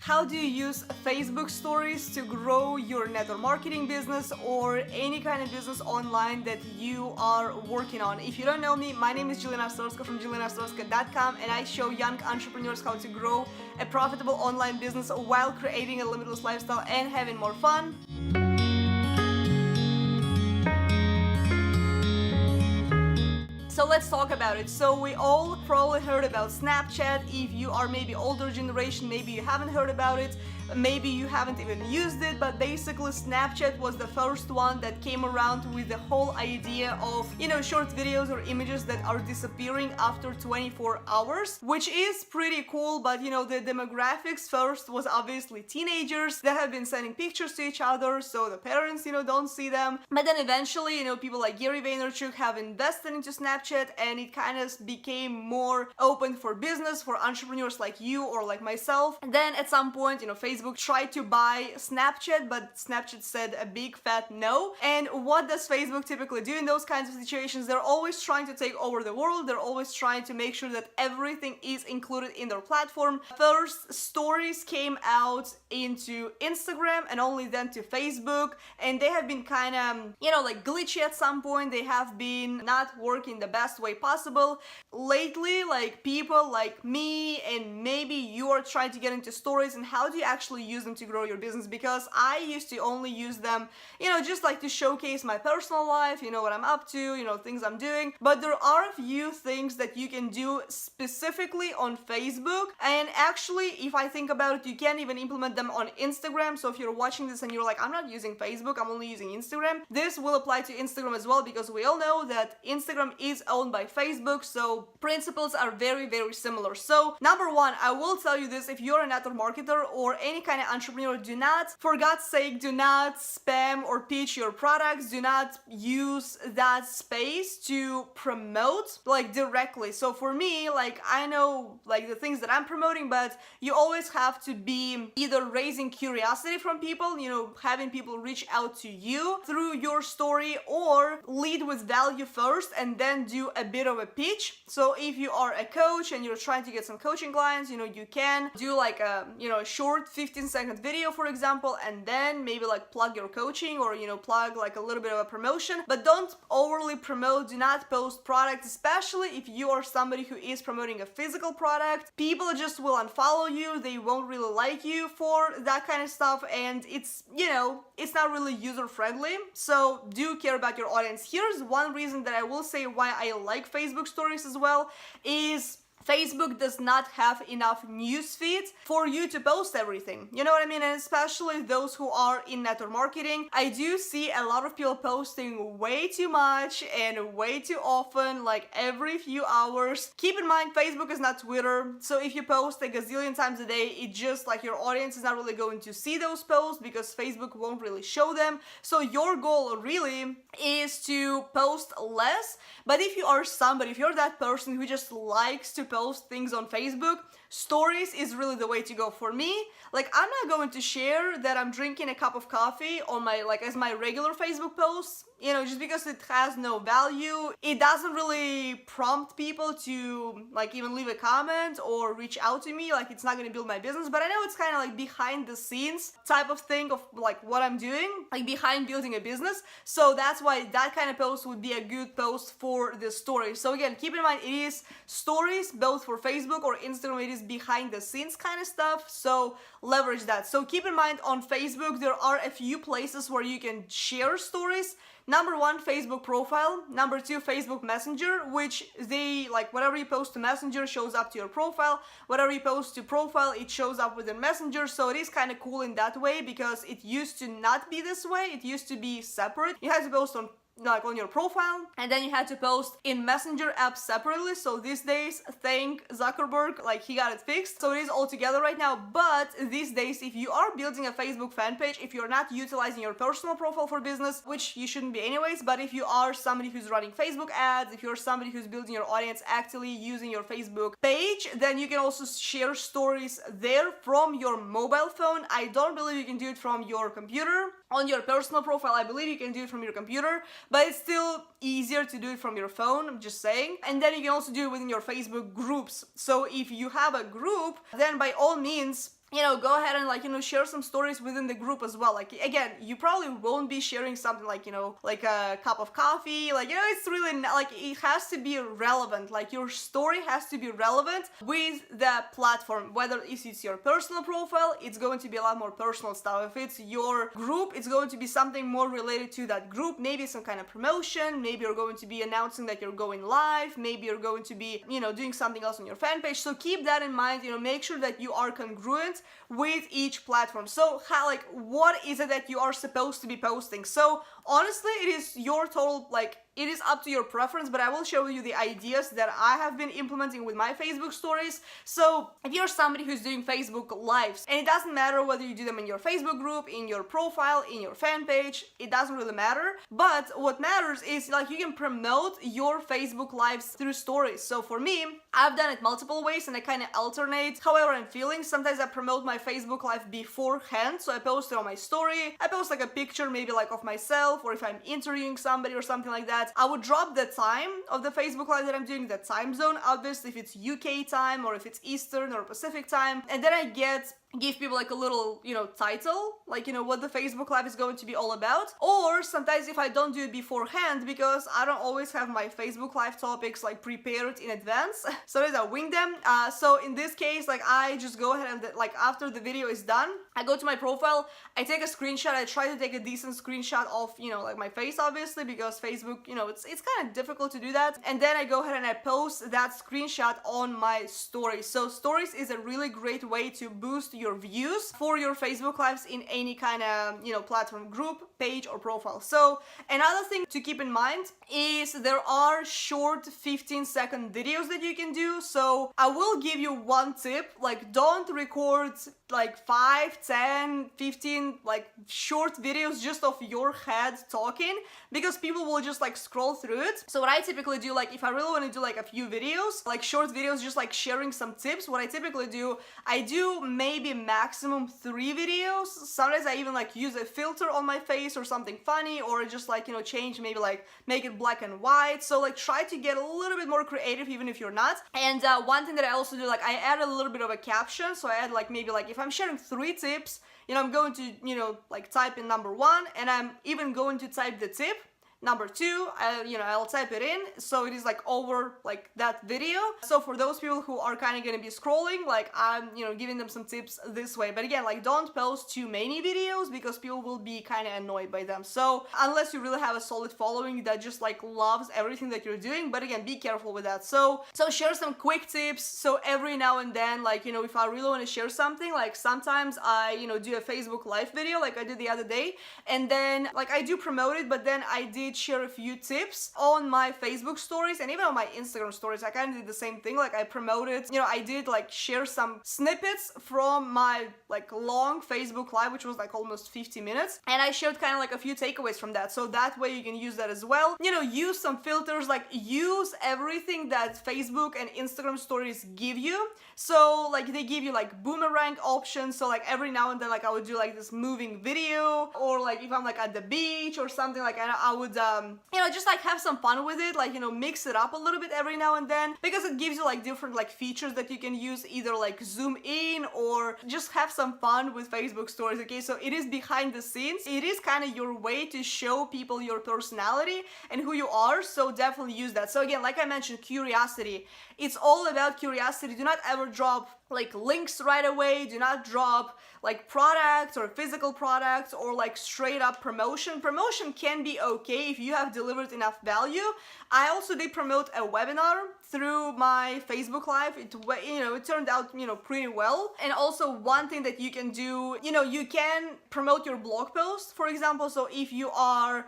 How do you use Facebook stories to grow your network marketing business or any kind of business online that you are working on? If you don't know me, my name is Jelena from JelenaOstrovska.com, and I show young entrepreneurs how to grow a profitable online business while creating a limitless lifestyle and having more fun. So let's talk about it. So we all probably heard about Snapchat. If you are maybe older generation, maybe you haven't heard about it. Maybe you haven't even used it, but basically Snapchat was the first one that came around with the whole idea of, short videos or images that are disappearing after 24 hours, which is pretty cool. But the demographics first was obviously teenagers that have been sending pictures to each other, so the parents, don't see them. But then eventually, people like Gary Vaynerchuk have invested into Snapchat, and it kind of became more open for business, for entrepreneurs like you or like myself. And then at some point, Facebook tried to buy Snapchat, but Snapchat said a big fat no. And what does Facebook typically do in those kinds of situations? They're always trying to take over the world. They're always trying to make sure that everything is included in their platform. First, stories came out into Instagram and only then to Facebook, and they have been kind of, like glitchy at some point. They have been not working the best way possible. Lately, like people like me and maybe you are trying to get into stories, and how do you actually use them to grow your business? Because I used to only use them, just like to showcase my personal life, what I'm up to, things I'm doing. But there are a few things that you can do specifically on Facebook, and actually, if I think about it, you can even implement them on Instagram. So if you're watching this and you're like, I'm not using Facebook, I'm only using Instagram, this will apply to Instagram as well, because we all know that Instagram is owned by Facebook, so principles are very, very similar. So number one, I will tell you this: if you're a network marketer or any kind of entrepreneur, do not, for God's sake, do not spam or pitch your products. Do not use that space to promote like directly. So for me, like I know like the things that I'm promoting, but you always have to be either raising curiosity from people, having people reach out to you through your story, or lead with value first and then do a bit of a pitch. So if you are a coach and you're trying to get some coaching clients, you can do like a, a short 15-second video, for example, and then maybe like plug your coaching, or plug like a little bit of a promotion, but don't overly promote. Do not post products, especially if you are somebody who is promoting a physical product. People just will unfollow you. They won't really like you for that kind of stuff, and it's it's not really user friendly. So do care about your audience. Here's one reason that I will say why I like Facebook stories as well is Facebook does not have enough news feeds for you to post everything. You know what I mean? And especially those who are in network marketing, I do see a lot of people posting way too much and way too often, like every few hours. Keep in mind, Facebook is not Twitter, so if you post a gazillion times a day, it just like your audience is not really going to see those posts because Facebook won't really show them. So your goal really is to post less. But if you are somebody, if you're that person who just likes to post things on Facebook, stories is really the way to go. For me, like I'm not going to share that I'm drinking a cup of coffee on my, like as my regular Facebook posts, just because it has no value. It doesn't really prompt people to like even leave a comment or reach out to me. Like it's not going to build my business, but I know it's kind of like behind the scenes type of thing of like what I'm doing, like behind building a business. So that's why that kind of post would be a good post for the story. So again, keep in mind, it is stories both for Facebook or Instagram. It is behind the scenes kind of stuff, so leverage that. So keep in mind, on Facebook there are a few places where you can share stories. Number one, Facebook profile. Number two, Facebook Messenger, which they like whatever you post to Messenger shows up to your profile. Whatever you post to profile, it shows up within Messenger. So it is kind of cool in that way, because it used to not be this way. It used to be separate. You had to post on like on your profile, and then you had to post in Messenger app separately. So these days, thank Zuckerberg, like he got it fixed, so it is all together right now. But these days, if you are building a Facebook fan page, if you're not utilizing your personal profile for business, which you shouldn't be anyways, but if you are somebody who's running Facebook ads, if you're somebody who's building your audience actively using your Facebook page, then you can also share stories there from your mobile phone. I don't believe you can do it from your computer. On your personal profile, I believe you can do it from your computer, but it's still easier to do it from your phone, I'm just saying. And then you can also do it within your Facebook groups. So if you have a group, then by all means, go ahead and like, share some stories within the group as well. Like, again, you probably won't be sharing something like, like a cup of coffee, like, it's really not, like, it has to be relevant. Like, your story has to be relevant with the platform. Whether if it's your personal profile, it's going to be a lot more personal stuff. If it's your group, it's going to be something more related to that group, maybe some kind of promotion, maybe you're going to be announcing that you're going live, maybe you're going to be, doing something else on your fan page. So keep that in mind, make sure that you are congruent with each platform. So how, like, what is it that you are supposed to be posting? So honestly, it is your total, like, it is up to your preference, but I will share with you the ideas that I have been implementing with my Facebook stories. So if you're somebody who's doing Facebook lives, and it doesn't matter whether you do them in your Facebook group, in your profile, in your fan page, it doesn't really matter. But what matters is, like, you can promote your Facebook lives through stories. So for me, I've done it multiple ways and I kind of alternate however I'm feeling. Sometimes I promote my Facebook live beforehand, so I post it on my story. I post like a picture maybe like of myself, or if I'm interviewing somebody or something like that, I would drop the time of the Facebook live that I'm doing, the time zone, obviously if it's UK time or if it's Eastern or Pacific time, and then I give people like a little, title, like, what the Facebook live is going to be all about. Or sometimes if I don't do it beforehand, because I don't always have my Facebook live topics like prepared in advance, sometimes I wing them. So in this case, like, I just go ahead and like after the video is done, I go to my profile, I take a screenshot, I try to take a decent screenshot of, like my face, obviously, because Facebook, it's kind of difficult to do that. And then I go ahead and I post that screenshot on my stories. So stories is a really great way to boost your views for your Facebook lives in any kind of, platform, group, page, or profile. So another thing to keep in mind is there are short 15-second videos that you can do. So I will give you one tip, like, don't record like 5, 10, 15 like short videos just of your head talking, because people will just like scroll through it. So what I typically do, like, if I really want to do like a few videos, like short videos, just like sharing some tips, what I typically do, I do maybe maximum 3 videos. Sometimes I even like use a filter on my face or something funny, or just like, change, maybe like make it black and white. So like try to get a little bit more creative even if you're not. And one thing that I also do, like, I add a little bit of a caption. So I add like maybe like if I'm sharing 3 tips, I'm going to, like type in number 1, and I'm even going to type the tip. Number 2, I'll type it in, so it is like over like that video. So for those people who are kind of gonna be scrolling, like, I'm, giving them some tips this way. But again, like, don't post too many videos because people will be kind of annoyed by them. So unless you really have a solid following that just like loves everything that you're doing, but again, be careful with that. So share some quick tips. So every now and then, like, if I really want to share something, like sometimes I, do a Facebook live video like I did the other day, and then like I do promote it, but then I did share a few tips on my Facebook stories and even on my Instagram stories. I kind of did the same thing. Like, I promoted, I did like share some snippets from my like long Facebook live, which was like almost 50 minutes, and I shared kind of like a few takeaways from that. So that way you can use that as well. Use some filters, like use everything that Facebook and Instagram stories give you. So like they give you like boomerang options. So like every now and then, like I would do like this moving video, or like if I'm like at the beach or something, like I would just like have some fun with it, like, mix it up a little bit every now and then, because it gives you like different like features that you can use, either like zoom in or just have some fun with Facebook stories. Okay, so it is behind the scenes. It is kind of your way to show people your personality and who you are. So definitely use that. So again, like I mentioned, curiosity. It's all about curiosity. Do not ever drop like links right away. Do not drop like products or physical products or like straight up promotion. Promotion can be okay if you have delivered enough value. I also did promote a webinar through my Facebook live. It turned out, pretty well. And also one thing that you can do, you can promote your blog post, for example. So if you are,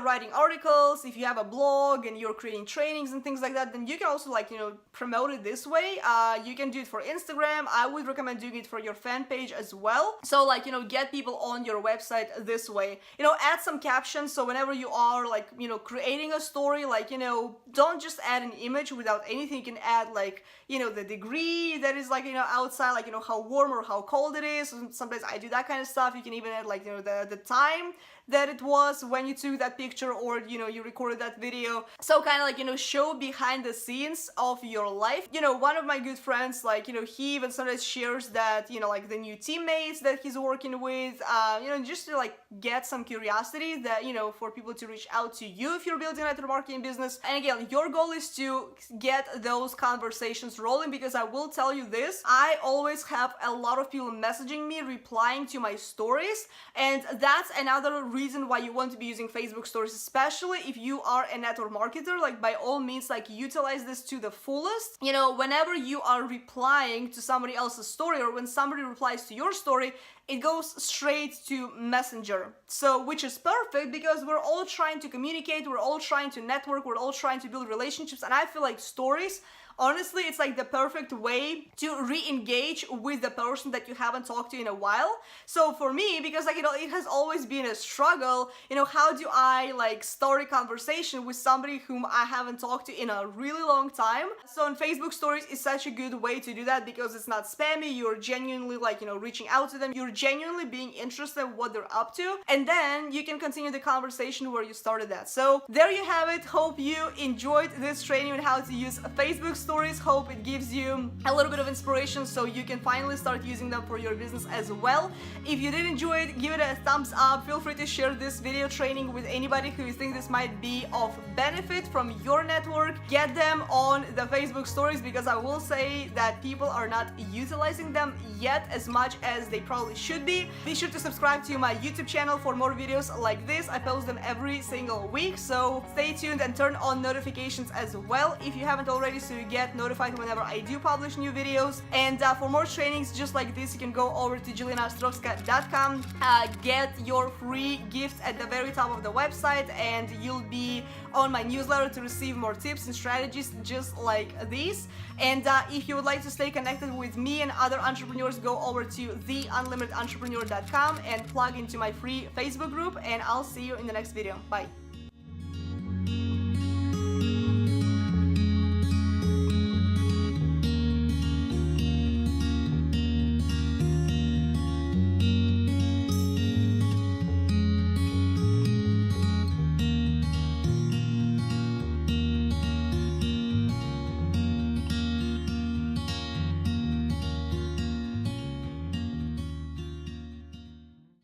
writing articles, if you have a blog and you're creating trainings and things like that, then you can also like, promote it this way. You can do it for Instagram. I would recommend doing it for your fan page as well. So like, get people on your website this way. Add some captions. So whenever you are like, creating a story, like, don't just add an image without anything. You can add like, the degree that is like, outside, like, how warm or how cold it is. Sometimes I do that kind of stuff. You can even add like, the time that it was when you took that picture, or you recorded that video. So kind of like show behind the scenes of your your life. You know, one of my good friends, like, you know, he even sometimes shares that, you know, like the new teammates that he's working with, you know, just to like get some curiosity that, you know, for people to reach out to you if you're building a network marketing business. And again, your goal is to get those conversations rolling, because I will tell you this, I always have a lot of people messaging me, replying to my stories, and that's another reason why you want to be using Facebook stories, especially if you are a network marketer. Like, by all means, like, utilize this to the fullest. You know, whenever you are replying to somebody else's story, or when somebody replies to your story, it goes straight to Messenger. So, which is perfect, because we're all trying to communicate, we're all trying to network, we're all trying to build relationships, and I feel like stories, honestly, it's like the perfect way to re-engage with the person that you haven't talked to in a while. So for me, because like, you know, it has always been a struggle, you know, how do I like start a conversation with somebody whom I haven't talked to in a really long time? So on Facebook stories is such a good way to do that, because it's not spammy, you're genuinely like, you know, reaching out to them, you're genuinely being interested in what they're up to, and then you can continue the conversation where you started that. So there you have it. Hope you enjoyed this training on how to use Facebook stories. Hope it gives you a little bit of inspiration so you can finally start using them for your business as well. If you did enjoy it, give it a thumbs up. Feel free to share this video training with anybody who you think this might be of benefit from your network. Get them on the Facebook stories, because I will say that people are not utilizing them yet as much as they probably should be. Be sure to subscribe to my YouTube channel for more videos like this. I post them every single week, so stay tuned and turn on notifications as well if you haven't already, so you get notified whenever I do publish new videos. And for more trainings just like this, you can go over to JelenaOstrovska.com, get your free gift at the very top of the website, and you'll be on my newsletter to receive more tips and strategies just like these. And if you would like to stay connected with me and other entrepreneurs, go over to theunlimitedentrepreneur.com and plug into my free Facebook group, and I'll see you in the next video. Bye.